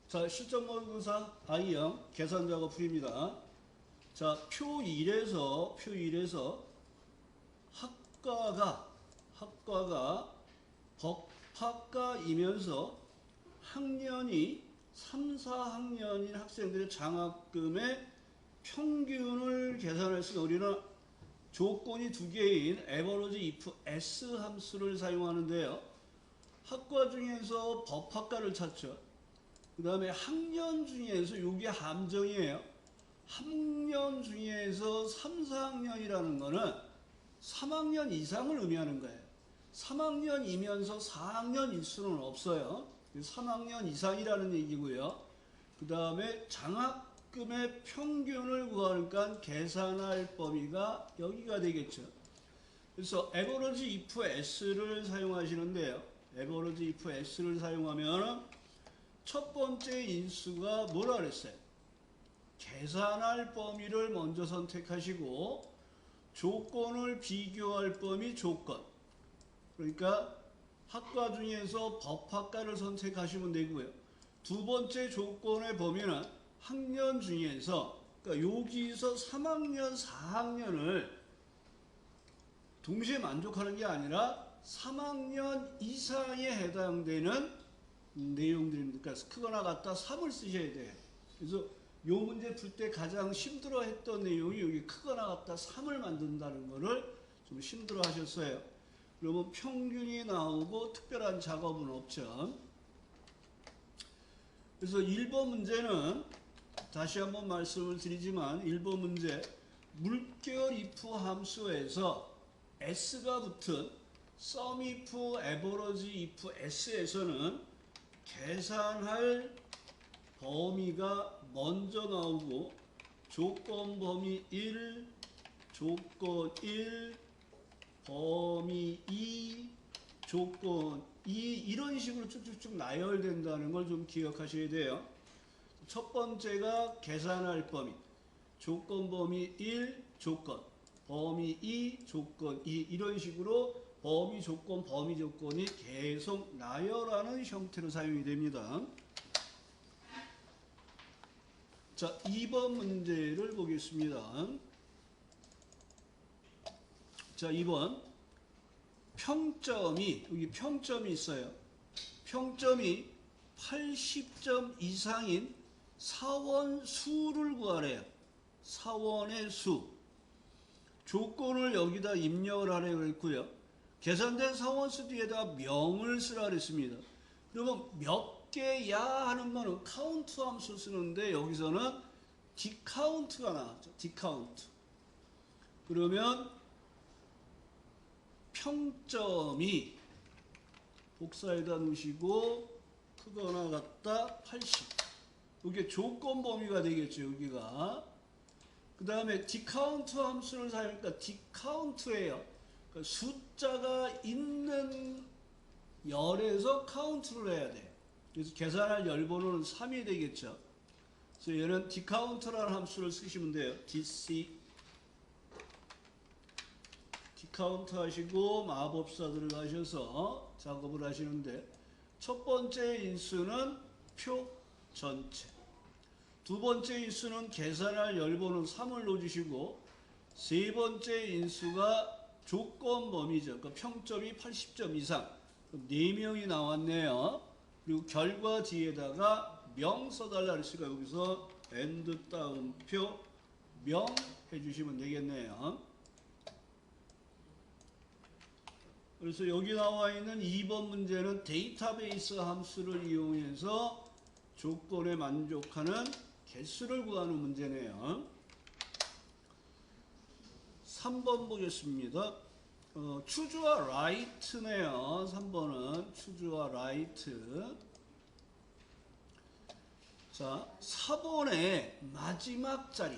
자, 실전 모의고사 I0 계산 작업 풀입니다. 자, 표 1에서 학과가 법학과이면서 학년이 3, 4학년인 학생들의 장학금의 평균을 계산해서 우리는 조건이 두 개인 average if s 함수를 사용하는데요. 학과 중에서 법학과를 찾죠. 그 다음에 학년 중에서 이게 함정이에요. 학년 중에서 3, 4학년이라는 거는 3학년 이상을 의미하는 거예요. 3학년이면서 4학년일 수는 없어요. 3학년 이상이라는 얘기고요. 그 다음에 장학금의 평균을 구하니까 계산할 범위가 여기가 되겠죠. 그래서 average if s를 사용하시는데요. average if s를 사용하면 첫 번째 인수가 뭐라 그랬어요? 계산할 범위를 먼저 선택하시고 조건을 비교할 범위 조건. 그러니까 학과 중에서 법학과를 선택하시면 되고요. 두 번째 조건의 범위는 학년 중에서 그러니까 여기서 3학년, 4학년을 동시에 만족하는 게 아니라 3학년 이상에 해당되는 내용들입니다. 그러니까 크거나 같다 3을 쓰셔야 돼요. 그래서 이 문제 풀 때 가장 힘들어 했던 내용이 여기 크거나 같다 3을 만든다는 거를 좀 힘들어 하셨어요. 그러면 평균이 나오고 특별한 작업은 없죠. 그래서 1번 문제는 다시 한번 말씀을 드리지만 1번 문제 물결 if 함수에서 s가 붙은 sum if average if s에서는 계산할 범위가 먼저 나오고 조건 범위 1, 조건 1, 범위 2, 조건 2 이런 식으로 쭉쭉쭉 나열된다는 걸 좀 기억하셔야 돼요. 첫 번째가 계산할 범위, 조건 범위 1, 조건, 범위 2, 조건 2 이런 식으로 범위 조건이 계속 나열하는 형태로 사용이 됩니다. 자, 2번 문제를 보겠습니다. 자, 2번 여기 평점이 있어요. 평점이 80점 이상인 사원 수를 구하래요. 사원의 수. 조건을 여기다 입력을 하라고 했고요. 계산된 사원수 뒤에다 명을 쓰라 그랬습니다. 그러면 몇 개야 하는 거는 카운트 함수 쓰는데 여기서는 디카운트가 나왔죠. 디카운트. 그러면 평점이 복사에다 놓으시고 크거나 같다 80. 이게 조건 범위가 되겠죠. 여기가. 그 다음에 디카운트 함수를 사용하니까 디카운트예요. 그러니까 숫자가 있는 열에서 카운트를 해야 돼요. 그래서 계산할 열번호는 3이 되겠죠. 그래서 얘는 디카운트라는 함수를 쓰시면 돼요. dc 디카운트 하시고 마법사 들어가셔서 작업을 하시는데 첫 번째 인수는 표 전체, 두 번째 인수는 계산할 열번호는 3을 넣어주시고 세 번째 인수가 조건 범위죠. 그러니까 평점이 80점 이상. 4명이 나왔네요. 그리고 결과 뒤에다가 명 써달라 그랬으니까 여기서 엔드 따옴표 명 해주시면 되겠네요. 그래서 여기 나와 있는 2번 문제는 데이터베이스 함수를 이용해서 조건에 만족하는 개수를 구하는 문제네요. 3번 보겠습니다. 추주와 라이트네요. 3번은 추주와 라이트. 자, 4번의 마지막 자리.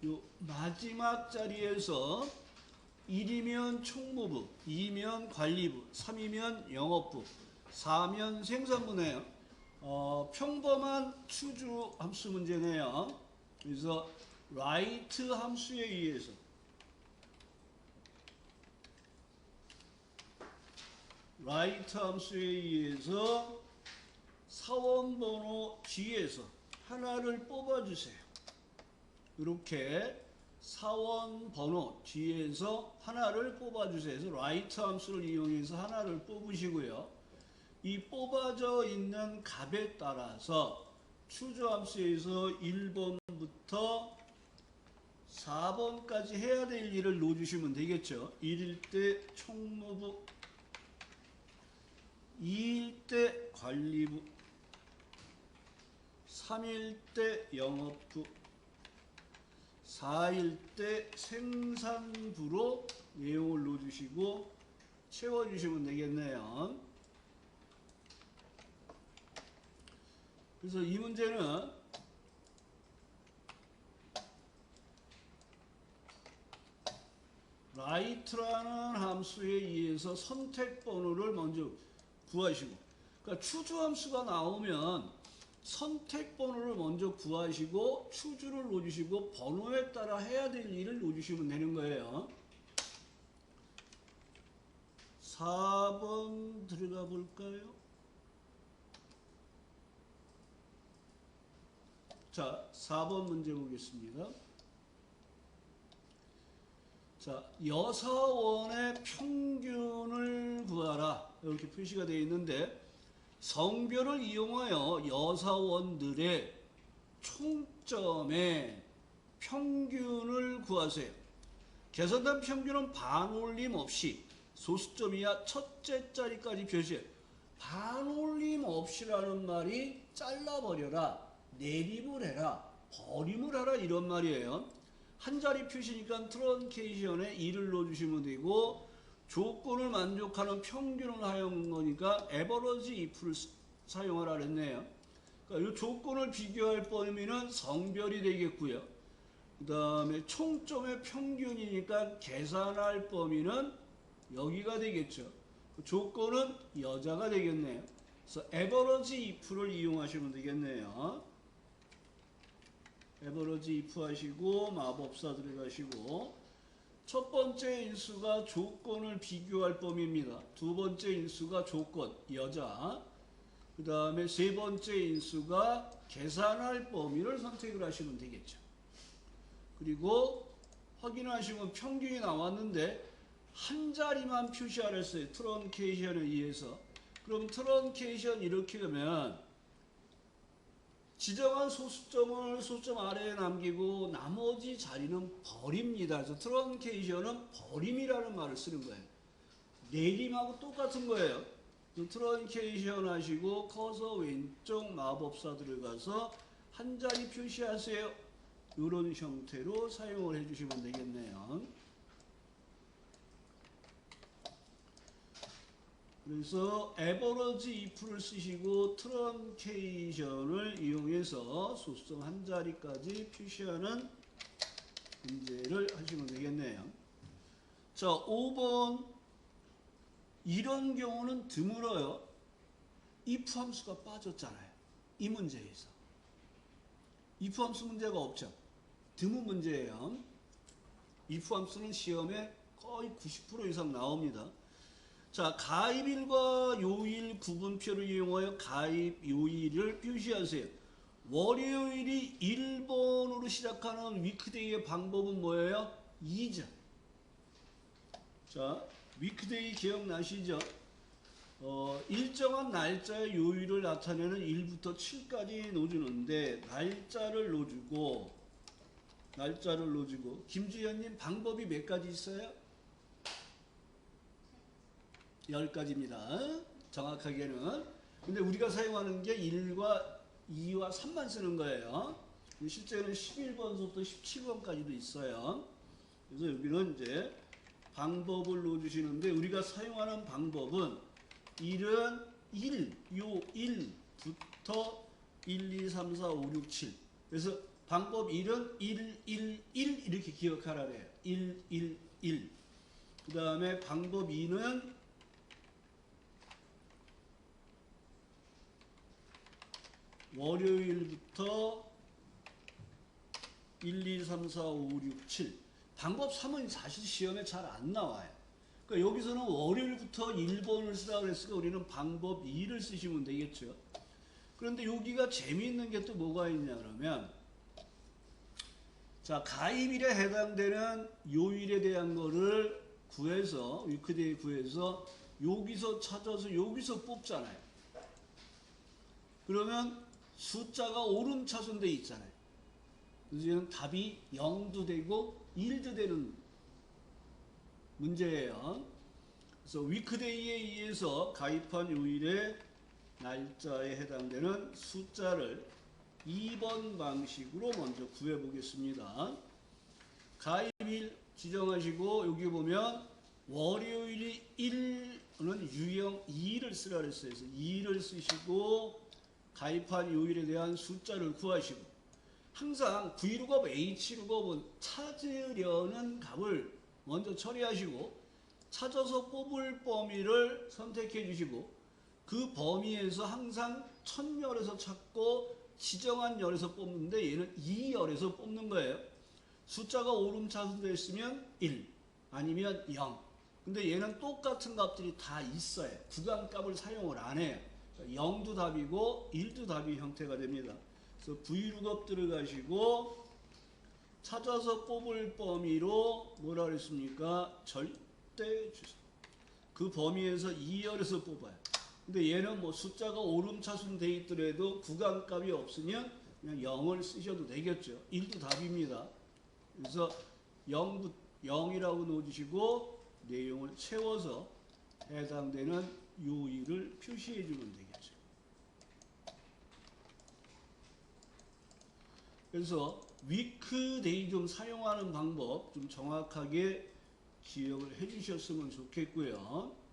요 마지막 자리에서 1이면 총무부, 2면 관리부, 3이면 영업부, 4면 생산부네요. 평범한 추주 함수 문제네요. 그래서 라이트 함수에 의해서 사원 번호 뒤에서 하나를 뽑아주세요. 이렇게 사원 번호 뒤에서 하나를 뽑아주세요. 그래서 라이트 함수를 이용해서 하나를 뽑으시고요. 이 뽑아져 있는 값에 따라서 추주 함수에서 1번부터 4번까지 해야 될 일을 넣어주시면 되겠죠. 1일 때 총무부, 2일 때 관리부, 3일 때 영업부, 4일 때 생산부로 내용을 넣어주시고 채워주시면 되겠네요. 그래서 이 문제는 라이트라는 함수에 의해서 선택 번호를 먼저 구하시고, 그러니까 추주 함수가 나오면 선택 번호를 먼저 구하시고 추주를 넣어주시고 번호에 따라 해야 될 일을 넣어주시면 되는 거예요. 4번 들어가 볼까요? 자, 4번 문제 보겠습니다. 자, 여사원의 평균을 구하라. 이렇게 표시가 되어 있는데 성별을 이용하여 여사원들의 총점의 평균을 구하세요. 계산된 평균은 반올림 없이 소수점 이하 첫째 자리까지 표시해요. 반올림 없이라는 말이 잘라버려라, 내림을 해라, 버림을 하라 이런 말이에요. 한 자리 표시니까 트런케이션에 1을 넣어주시면 되고, 조건을 만족하는 평균을 사용한 거니까 에버러지 if를 사용하라 그랬네요. 그러니까 이 조건을 비교할 범위는 성별이 되겠고요. 그 다음에 총점의 평균이니까 계산할 범위는 여기가 되겠죠. 조건은 여자가 되겠네요. 그래서 에버러지 if를 이용하시면 되겠네요. 에버러지 if 하시고 마법사 들어가시고, 첫 번째 인수가 조건을 비교할 범위입니다. 두 번째 인수가 조건, 여자. 그 다음에 세 번째 인수가 계산할 범위를 선택을 하시면 되겠죠. 그리고 확인하시면 평균이 나왔는데 한 자리만 표시하라 했어요. 트런케이션에 의해서. 그럼 트런케이션 이렇게 하면 지정한 소수점을 소수점 아래에 남기고 나머지 자리는 버립니다. 그래서 트런케이션은 버림이라는 말을 쓰는 거예요. 내림하고 똑같은 거예요. 트런케이션 하시고 커서 왼쪽 마법사 들어가서 한 자리 표시하세요. 이런 형태로 사용을 해주시면 되겠네요. 그래서 에버러지 if를 쓰시고 트런케이션을 이용해서 소수점 한 자리까지 표시하는 문제를 하시면 되겠네요. 자, 5번. 이런 경우는 드물어요. if 함수가 빠졌잖아요. 이 문제에서. if 함수 문제가 없죠. 드문 문제예요. if 함수는 시험에 거의 90% 이상 나옵니다. 자, 가입일과 요일 구분표를 이용하여 가입 요일을 표시하세요. 월요일이 1번으로 시작하는 위크데이의 방법은 뭐예요? 2죠. 자, 위크데이 기억나시죠? 일정한 날짜의 요일을 나타내는 1부터 7까지 넣어주는데 날짜를 넣어주고 김주현님 방법이 몇 가지 있어요? 10가지입니다. 정확하게는. 근데 우리가 사용하는 게 1과 2와 3만 쓰는 거예요. 실제는 11번부터 17번까지도 있어요. 그래서 여기는 이제 방법을 넣어주시는데 우리가 사용하는 방법은 1은 1, 요 1부터 1, 2, 3, 4, 5, 6, 7. 그래서 방법 1은 1, 1, 1 이렇게 기억하라 그래요. 1, 1, 1. 그 다음에 방법 2는 월요일부터 1, 2, 3, 4, 5, 6, 7. 방법 3은 사실 시험에 잘 안 나와요. 그러니까 여기서는 월요일부터 1번을 쓰라고 그랬으니까 우리는 방법 2를 쓰시면 되겠죠. 그런데 여기가 재미있는 게 또 뭐가 있냐 그러면 자 가입일에 해당되는 요일에 대한 거를 구해서 위크데이 구해서 여기서 찾아서 여기서 뽑잖아요. 그러면 숫자가 오름차순돼 있잖아요. 그래서 이는 답이 0도 되고 1도 되는 문제예요. 그래서 위크데이에 의해서 가입한 요일의 날짜에 해당되는 숫자를 2번 방식으로 먼저 구해보겠습니다. 가입일 지정하시고 여기 보면 월요일이 1은 유형 2를 쓰라 그랬어요. 그래서 2를 쓰시고 가입한 요일에 대한 숫자를 구하시고 항상 V룩업, H룩업은 찾으려는 값을 먼저 처리하시고 찾아서 뽑을 범위를 선택해 주시고 그 범위에서 항상 첫 열에서 찾고 지정한 열에서 뽑는데 얘는 2열에서 뽑는 거예요. 숫자가 오름차순되어 있으면 1 아니면 0. 근데 얘는 똑같은 값들이 다 있어요. 구간값을 사용을 안 해요. 0도 답이고 1도 답이 형태가 됩니다. 그래서 V룩업 들어가시고 찾아서 뽑을 범위로 뭐라 그랬습니까? 절대 주소. 그 범위에서 2열에서 뽑아요. 근데 얘는 뭐 숫자가 오름차순 돼 있더라도 구간값이 없으면 그냥 0을 쓰셔도 되겠죠. 1도 답입니다. 그래서 0이라고 넣어주시고 내용을 채워서 해당되는 요일을 표시해 주면 되겠죠. 그래서 위크데이 좀 사용하는 방법 좀 정확하게 기억을 해 주셨으면 좋겠고요.